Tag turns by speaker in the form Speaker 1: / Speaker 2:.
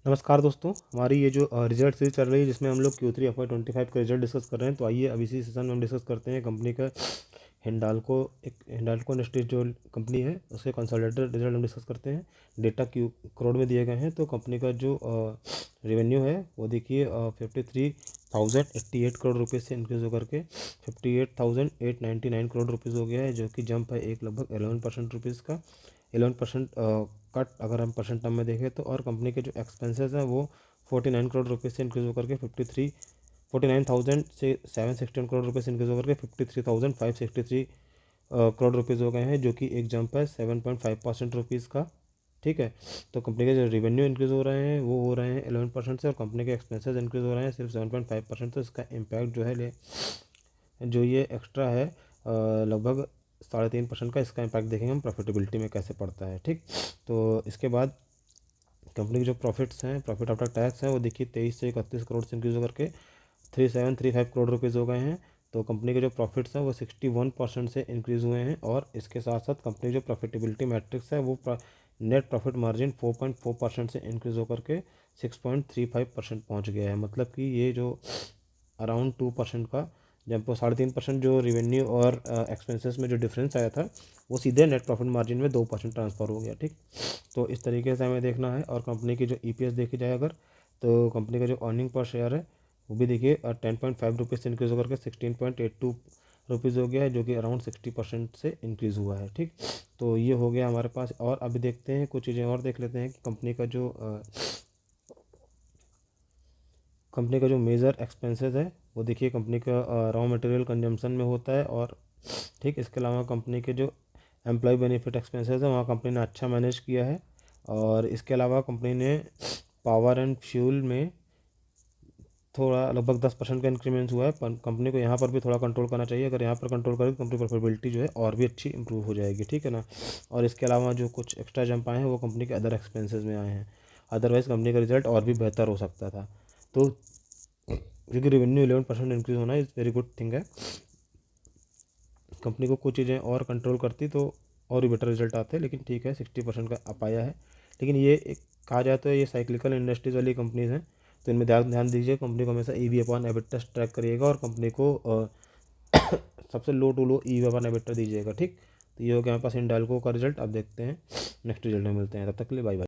Speaker 1: नमस्कार दोस्तों, हमारी ये जो रिजल्ट सीरीज चल रही है जिसमें हम लोग Q3 FY25 का रिजल्ट डिस्कस कर रहे हैं। तो आइए अब इसी सेशन में हम डिस्कस करते हैं कंपनी का हिंडाल्को इंडस्ट्रीज जो कंपनी है उसके कंसोलिडेटेड रिजल्ट हम डिस्कस करते हैं। डेटा करोड़ में दिए गए हैं। तो कंपनी का जो रेवेन्यू है वो देखिए 53,088 करोड़ रुपये से इंक्रीज़ होकर के 58,899 करोड़ रुपीज़ हो गया है, जो कि जंप है एक लगभग 11% रुपीज़ का 11% कट अगर हम परसेंट टर्म में देखें तो। और कंपनी के जो एक्सपेंसेस हैं वो 49 करोड़ रुपये से इंक्रीज़ होकर के 49,000 से 716 करोड़ रुपये से इंक्रीज़ होकर के 53,563 करोड़ रुपीज़ हो गए हैं, जो कि एक जंप है 7.5% रुपीज़ का। ठीक है, तो कंपनी के जो रेवेन्यू इंक्रीज़ हो रहे हैं वो हो रहे हैं 11% से, और कंपनी के एक्सपेंसेस इंक्रीज़ हो रहे हैं सिर्फ 7.5%। तो इसका इम्पैक्ट जो है जो ये एक्स्ट्रा है लगभग 3.5% का, इसका इम्पैक्ट देखेंगे हम प्रॉफिटेबिलिटी में कैसे पड़ता है। ठीक, तो इसके बाद कंपनी के जो प्रॉफिट्स हैं, प्रॉफिट आफ्टर टैक्स हैं, वो देखिए 23 से 31 करोड़ से इंक्रीज़ होकर के 3735 करोड़ रुपीज़ हो गए हैं। तो कंपनी के जो प्रॉफिट्स हैं वो 61% से इंक्रीज़ हुए हैं। और इसके साथ साथ कंपनी की जो प्रॉफिटेबिलिटी मैट्रिक्स है वो नेट प्रॉफिट मार्जिन 4.4% से इंक्रीज़ होकर के 6.35% पहुँच गया है। मतलब कि ये जो अराउंड 2% का जब 3.5% जो रेवेन्यू और एक्सपेंसेस में जो डिफरेंस आया था वो सीधे नेट प्रॉफिट मार्जिन में 2% ट्रांसफ़र हो गया। ठीक, तो इस तरीके से हमें देखना है। और कंपनी की जो EPS देखी जाए अगर, तो कंपनी का जो अर्निंग पर शेयर है वो भी देखिए 10.5 रुपीज़ से इंक्रीज़ होकर के 16.82 रुपीज़ हो गया है, जो कि अराउंड 60% से इंक्रीज़ हुआ है। ठीक, तो ये हो गया हमारे पास। और अभी देखते हैं कुछ चीज़ें और देख लेते हैं कि कंपनी का जो मेजर एक्सपेंसेस है वो देखिए कंपनी का रॉ मटेरियल कंजम्पशन में होता है। और ठीक, इसके अलावा कंपनी के जो एम्प्लॉय बेनिफिट एक्सपेंसेस है वहाँ कंपनी ने अच्छा मैनेज किया है। और इसके अलावा कंपनी ने पावर एंड फ्यूल में थोड़ा लगभग 10% का इंक्रीमेंट हुआ है। पर कंपनी को यहाँ पर भी थोड़ा कंट्रोल करना चाहिए। अगर यहाँ पर कंट्रोल करें तो कंपनी प्रॉफिटेबिलिटी जो है और भी अच्छी इंप्रूव हो जाएगी। ठीक है ना। और इसके अलावा जो कुछ एक्स्ट्रा जंप आए हैं वो कंपनी के अदर एक्सपेंसेस में आए हैं। अदरवाइज़ कंपनी का रिजल्ट और भी बेहतर हो सकता था। तो क्योंकि रेवेन्यू 11% इंक्रीज़ होना इज़ वेरी गुड थिंग है। कंपनी को कुछ चीज़ें और कंट्रोल करती तो और भी बेटर रिजल्ट आते, लेकिन ठीक है 60% का आ पाया है। लेकिन ये एक कहा जाए तो ये साइक्लिकल इंडस्ट्रीज वाली कंपनीज़ हैं, तो इनमें ध्यान दीजिए। कंपनी को हमेशा EV/EBITDA ट्रैक करिएगा और कंपनी को सबसे लो टू लो EV/EBITDA दीजिएगा। ठीक, तो ये हो गया हमारे पास हिंडाल्को का रिजल्ट। अब देखते हैं नेक्स्ट रिजल्ट में मिलते हैं, तब तक के लिए बाय बाय।